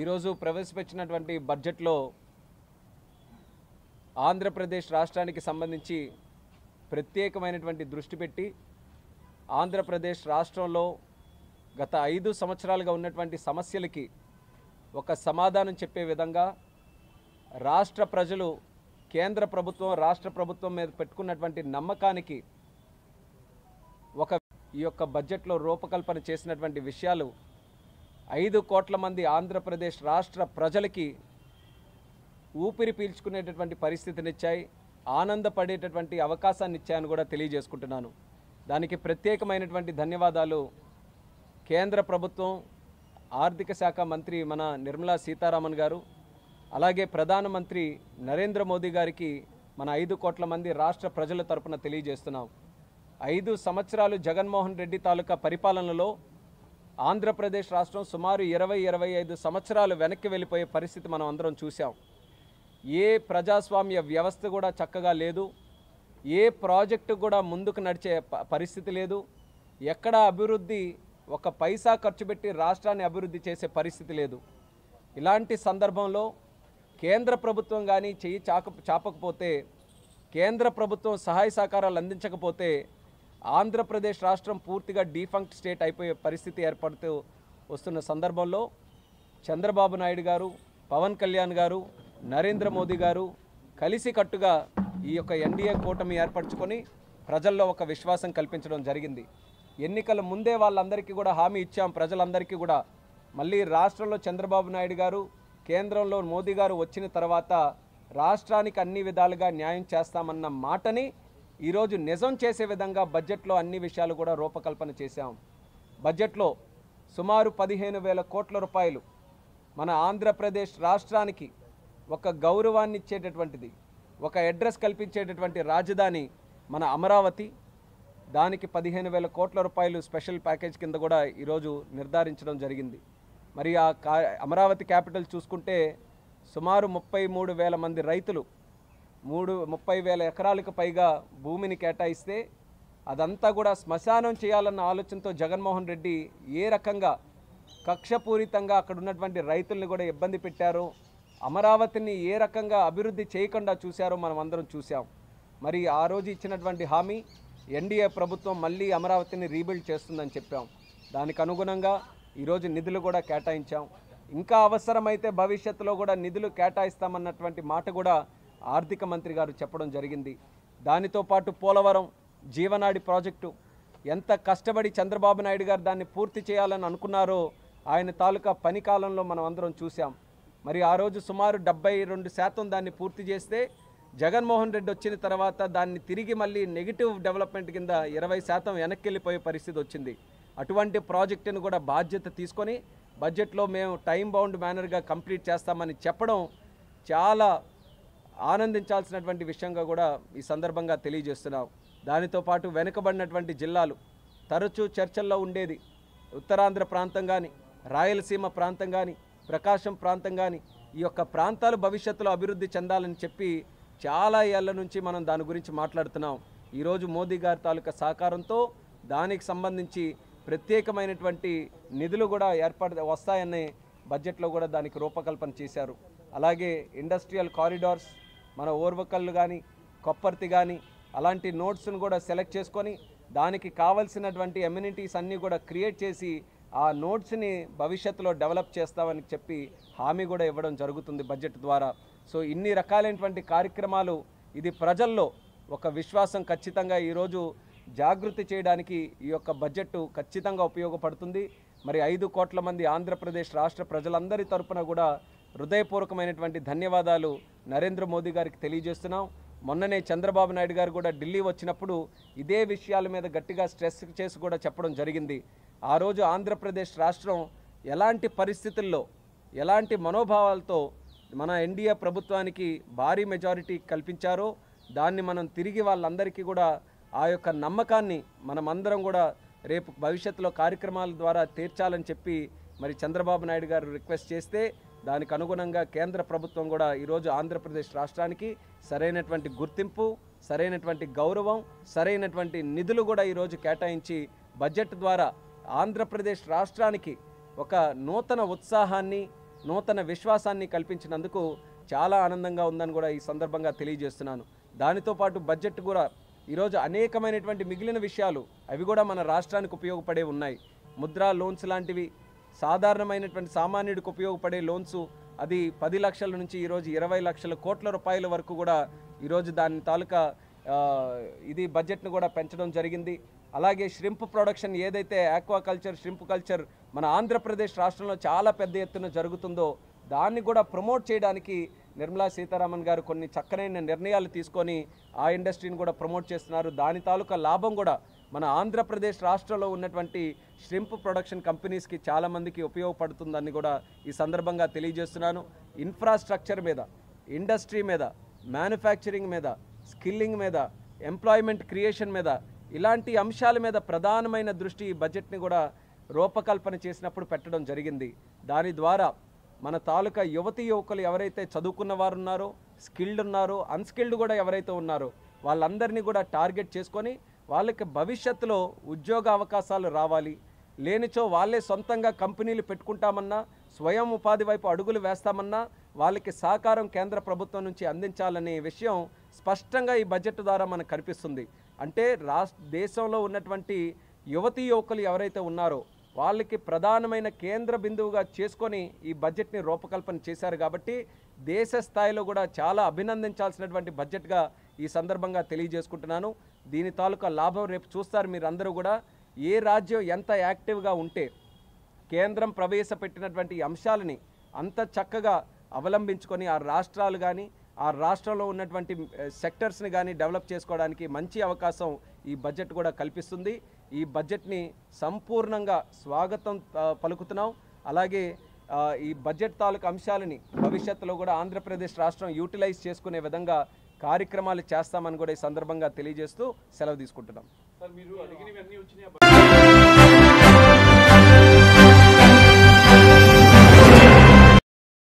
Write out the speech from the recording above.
ఈరోజు ప్రవేశపెట్టినటువంటి బడ్జెట్లో ఆంధ్రప్రదేశ్ రాష్ట్రానికి సంబంధించి ప్రత్యేకమైనటువంటి దృష్టి పెట్టి ఆంధ్రప్రదేశ్ రాష్ట్రంలో గత 5 సంవత్సరాలుగా ఉన్నటువంటి సమస్యలకి ఒక సమాధానం చెప్పే విధంగా రాష్ట్ర ప్రజలు కేంద్ర ప్రభుత్వం రాష్ట్ర ప్రభుత్వం మీద పెట్టుకున్నటువంటి నమ్మకానికి ఈ యొక్క బడ్జెట్లో రూపకల్పన చేసినటువంటి విషయాలు 5 కోట్ల మంది ఆంధ్రప్రదేశ్ రాష్ట్ర ప్రజలకి ఊపిరి పీల్చుకునేటటువంటి పరిస్థితినిచ్చాయి, ఆనందపడేటటువంటి అవకాశాన్ని ఇచ్చాయని కూడా తెలియజేసుకుంటున్నాను. దానికి ప్రత్యేకమైనటువంటి ధన్యవాదాలు కేంద్ర ప్రభుత్వం ఆర్థిక శాఖ మంత్రి మన నిర్మలా సీతారామన్ గారు, అలాగే ప్రధానమంత్రి నరేంద్ర మోదీ గారికి మన 5 కోట్ల మంది రాష్ట్ర ప్రజల తరపున తెలియజేస్తున్నాం. 5 సంవత్సరాలు జగన్మోహన్ రెడ్డి తాలూకా పరిపాలనలో ఆంధ్రప్రదేశ్ రాష్ట్రం సుమారు 20-25 సంవత్సరాలు వెనక్కి వెళ్ళిపోయే పరిస్థితి మనం అందరం చూసాం. ఏ ప్రజాస్వామ్య వ్యవస్థ కూడా చక్కగా లేదు, ఏ ప్రాజెక్టు కూడా ముందుకు నడిచే పరిస్థితి లేదు, ఎక్కడ అభివృద్ధి ఒక పైసా ఖర్చు పెట్టి రాష్ట్రాన్ని అభివృద్ధి చేసే పరిస్థితి లేదు. ఇలాంటి సందర్భంలో కేంద్ర ప్రభుత్వం కానీ చెయ్యి చాపకపోతే, కేంద్ర ప్రభుత్వం సహాయ సహకారాలు అందించకపోతే ఆంధ్రప్రదేశ్ రాష్ట్రం పూర్తిగా డీఫంక్ట్ స్టేట్ అయిపోయే పరిస్థితి ఏర్పడుతూ వస్తున్న సందర్భంలో చంద్రబాబు నాయుడు గారు, పవన్ కళ్యాణ్ గారు, నరేంద్ర మోదీ గారు కలిసికట్టుగా ఈ యొక్క ఎన్డీఏ కూటమి ఏర్పరచుకొని ప్రజల్లో ఒక విశ్వాసం కల్పించడం జరిగింది. ఎన్నికల ముందే వాళ్ళందరికీ కూడా హామీ ఇచ్చాం, ప్రజలందరికీ కూడా మళ్ళీ రాష్ట్రంలో చంద్రబాబు నాయుడు గారు, కేంద్రంలో మోదీ గారు వచ్చిన తర్వాత రాష్ట్రానికి అన్ని విధాలుగా న్యాయం చేస్తామన్న మాటని ఈరోజు నిజం చేసే విధంగా బడ్జెట్లో అన్ని విషయాలు కూడా రూపకల్పన చేశాం. బడ్జెట్లో సుమారు 15,000 కోట్ల రూపాయలు మన ఆంధ్రప్రదేశ్ రాష్ట్రానికి ఒక గౌరవాన్ని ఇచ్చేటటువంటిది, ఒక అడ్రస్ కల్పించేటటువంటి రాజధాని మన అమరావతి. దానికి 15,000 కోట్ల రూపాయలు స్పెషల్ ప్యాకేజ్ కింద కూడా ఈరోజు నిర్ధారించడం జరిగింది. మరి ఆ అమరావతి క్యాపిటల్ చూసుకుంటే సుమారు 33,000 మంది రైతులు 30,000 ఎకరాలకు పైగా భూమిని కేటాయిస్తే అదంతా కూడా శ్మశానం చేయాలన్న ఆలోచనతో జగన్మోహన్ రెడ్డి ఏ రకంగా కక్షపూరితంగా అక్కడ ఉన్నటువంటి రైతుల్ని కూడా ఇబ్బంది పెట్టారో, అమరావతిని ఏ రకంగా అభివృద్ధి చేయకుండా చూశారో మనం అందరం చూసాం. మరి ఆ రోజు ఇచ్చినటువంటి హామీ ఎన్డీఏ ప్రభుత్వం మళ్ళీ అమరావతిని రీబిల్డ్ చేస్తుందని చెప్పాం. దానికి అనుగుణంగా ఈరోజు నిధులు కూడా కేటాయించాం. ఇంకా అవసరమైతే భవిష్యత్తులో కూడా నిధులు కేటాయిస్తామన్నటువంటి మాట కూడా ఆర్థిక మంత్రి గారు చెప్పడం జరిగింది. దానితో పాటు పోలవరం జీవనాడి ప్రాజెక్టు ఎంత కష్టపడి చంద్రబాబు నాయుడు గారు దాన్ని పూర్తి చేయాలని అనుకున్నారో ఆయన తాలూకా పని కాలంలో మనం అందరం చూసాం. మరి ఆ రోజు సుమారు 72% దాన్ని పూర్తి చేస్తే జగన్మోహన్ రెడ్డి వచ్చిన తర్వాత దాన్ని తిరిగి మళ్ళీ నెగిటివ్ డెవలప్మెంట్ కింద 20% వెనక్కి వెళ్ళిపోయే పరిస్థితి వచ్చింది. అటువంటి ప్రాజెక్టును కూడా బాధ్యత తీసుకొని బడ్జెట్లో మేము టైం బౌండ్ మేనర్గా కంప్లీట్ చేస్తామని చెప్పడం చాలా ఆనందించాల్సినటువంటి విషయంగా కూడా ఈ సందర్భంగా తెలియజేస్తున్నాం. దానితో పాటు వెనుకబడినటువంటి జిల్లాలు తరచూ చర్చల్లో ఉండేది. ఉత్తరాంధ్ర ప్రాంతం కానీ, రాయలసీమ ప్రాంతం కానీ, ప్రకాశం ప్రాంతం కానీ, ఈ యొక్క ప్రాంతాలు భవిష్యత్తులో అభివృద్ధి చెందాలని చెప్పి చాలా ఏళ్ల నుంచి మనం దాని గురించి మాట్లాడుతున్నాం. ఈరోజు మోదీ గారి తాలూకా సహకారంతో దానికి సంబంధించి ప్రత్యేకమైనటువంటి నిధులు కూడా వస్తాయనే బడ్జెట్లో కూడా దానికి రూపకల్పన చేశారు. అలాగే ఇండస్ట్రియల్ కారిడార్స్ మన ఓర్వకల్లు కానీ, కొప్పర్తి కానీ అలాంటి నోట్స్ను కూడా సెలెక్ట్ చేసుకొని దానికి కావాల్సినటువంటి ఎమ్యూనిటీస్ అన్నీ కూడా క్రియేట్ చేసి ఆ నోట్స్ని భవిష్యత్తులో డెవలప్ చేస్తామని చెప్పి హామీ కూడా ఇవ్వడం జరుగుతుంది బడ్జెట్ ద్వారా. సో ఇన్ని రకాలైనటువంటి కార్యక్రమాలు ఇది ప్రజల్లో ఒక విశ్వాసం ఖచ్చితంగా ఈరోజు జాగృతి చేయడానికి ఈ యొక్క బడ్జెట్ ఖచ్చితంగా ఉపయోగపడుతుంది. మరి 5 కోట్ల మంది ఆంధ్రప్రదేశ్ రాష్ట్ర ప్రజలందరి తరపున కూడా హృదయపూర్వకమైనటువంటి ధన్యవాదాలు నరేంద్ర మోదీ గారికి తెలియజేస్తున్నాం. మొన్ననే చంద్రబాబు నాయుడు గారు కూడా ఢిల్లీ వచ్చినప్పుడు ఇదే విషయాల మీద గట్టిగా స్ట్రెస్ చేసి కూడా చెప్పడం జరిగింది. ఆ రోజు ఆంధ్రప్రదేశ్ రాష్ట్రం ఎలాంటి పరిస్థితుల్లో, ఎలాంటి మనోభావాలతో మన ఎన్డీఏ ప్రభుత్వానికి భారీ మెజారిటీ కల్పించారో దాన్ని మనం తిరిగి వాళ్ళందరికీ కూడా ఆ యొక్క నమ్మకాన్ని మనమందరం కూడా రేపు భవిష్యత్తులో కార్యక్రమాల ద్వారా తీర్చాలని చెప్పి మరి చంద్రబాబు నాయుడు గారు రిక్వెస్ట్ చేస్తే దానికి అనుగుణంగా కేంద్ర ప్రభుత్వం కూడా ఈరోజు ఆంధ్రప్రదేశ్ రాష్ట్రానికి సరైనటువంటి గుర్తింపు, సరైనటువంటి గౌరవం, సరైనటువంటి నిధులు కూడా ఈరోజు కేటాయించి బడ్జెట్ ద్వారా ఆంధ్రప్రదేశ్ రాష్ట్రానికి ఒక నూతన ఉత్సాహాన్ని, నూతన విశ్వాసాన్ని కల్పించినందుకు చాలా ఆనందంగా ఉందని కూడా ఈ సందర్భంగా తెలియజేస్తున్నాను. దానితో పాటు బడ్జెట్ కూడా ఈరోజు అనేకమైనటువంటి మిగిలిన విషయాలు అవి కూడా మన రాష్ట్రానికి ఉపయోగపడే ఉన్నాయి. ముద్రా లోన్స్ లాంటివి సాధారణమైనటువంటి సామాన్యుడికి ఉపయోగపడే లోన్స్ అది 10 లక్షల నుంచి ఈరోజు 20 లక్షల కోట్ల రూపాయల వరకు కూడా ఈరోజు దాని తాలూకా ఇది బడ్జెట్ను కూడా పెంచడం జరిగింది. అలాగే ష్రింప్ ప్రొడక్షన్ ఏదైతే ఆక్వాకల్చర్ ష్రింప్ కల్చర్ మన ఆంధ్రప్రదేశ్ రాష్ట్రంలో చాలా పెద్ద ఎత్తున జరుగుతుందో దాన్ని కూడా ప్రమోట్ చేయడానికి నిర్మలా సీతారామన్ గారు కొన్ని చక్కనైన నిర్ణయాలు తీసుకొని ఆ ఇండస్ట్రీని కూడా ప్రమోట్ చేస్తున్నారు. దాని తాలూకా లాభం కూడా మన ఆంధ్రప్రదేశ్ రాష్ట్రంలో ఉన్నటువంటి ష్రింప్ ప్రొడక్షన్ కంపెనీస్కి చాలామందికి ఉపయోగపడుతుందని కూడా ఈ సందర్భంగా తెలియజేస్తున్నాను. ఇన్ఫ్రాస్ట్రక్చర్ మీద, ఇండస్ట్రీ మీద, మ్యానుఫ్యాక్చరింగ్ మీద, స్కిల్లింగ్ మీద, ఎంప్లాయ్మెంట్ క్రియేషన్ మీద ఇలాంటి అంశాల మీద ప్రధానమైన దృష్టి ఈ బడ్జెట్ని కూడా రూపకల్పన చేసినప్పుడు పెట్టడం జరిగింది. దాని ద్వారా మన తాలూకా యువతీ యువకులు ఎవరైతే చదువుకున్న వారు ఉన్నారో, స్కిల్డ్ ఉన్నారో, అన్స్కిల్డ్ కూడా ఎవరైతే ఉన్నారో వాళ్ళందరినీ కూడా టార్గెట్ చేసుకొని వాళ్ళకి భవిష్యత్తులో ఉద్యోగ అవకాశాలు రావాలి, లేనిచో వాళ్ళే సొంతంగా కంపెనీలు పెట్టుకుంటామన్నా, స్వయం ఉపాధి వైపు అడుగులు వేస్తామన్నా వాళ్ళకి సహకారం కేంద్ర ప్రభుత్వం నుంచి అందించాలనే విషయం స్పష్టంగా ఈ బడ్జెట్ ద్వారా మనకు కనిపిస్తుంది. అంటే దేశంలో ఉన్నటువంటి యువతీ యువకులు ఎవరైతే ఉన్నారో వాళ్ళకి ప్రధానమైన కేంద్ర బిందువుగా చేసుకొని ఈ బడ్జెట్ని రూపకల్పన చేశారు. కాబట్టి దేశ స్థాయిలో కూడా చాలా అభినందించాల్సినటువంటి బడ్జెట్గా ఈ సందర్భంగా తెలియజేసుకుంటున్నాను. దీని తాలూకా లాభం రేపు చూస్తారు మీరు అందరూ కూడా. ఏ రాజ్యం ఎంత యాక్టివ్గా ఉంటే కేంద్రం ప్రవేశపెట్టినటువంటి అంశాలని అంత చక్కగా అవలంబించుకొని ఆ రాష్ట్రాలు కానీ ఆ రాష్ట్రంలో ఉన్నటువంటి సెక్టర్స్ని కానీ డెవలప్ చేసుకోవడానికి మంచి అవకాశం ఈ బడ్జెట్ కూడా కల్పిస్తుంది. ఈ బడ్జెట్ని సంపూర్ణంగా స్వాగతం పలుకుతున్నాం. అలాగే ఈ బడ్జెట్ తాలూకు అంశాలని భవిష్యత్తులో కూడా ఆంధ్రప్రదేశ్ రాష్ట్రం యూటిలైజ్ చేసుకునే విధంగా కార్యక్రమాలు చేస్తామని కూడా ఈ సందర్భంగా తెలియజేస్తూ సెలవు తీసుకుంటున్నాం.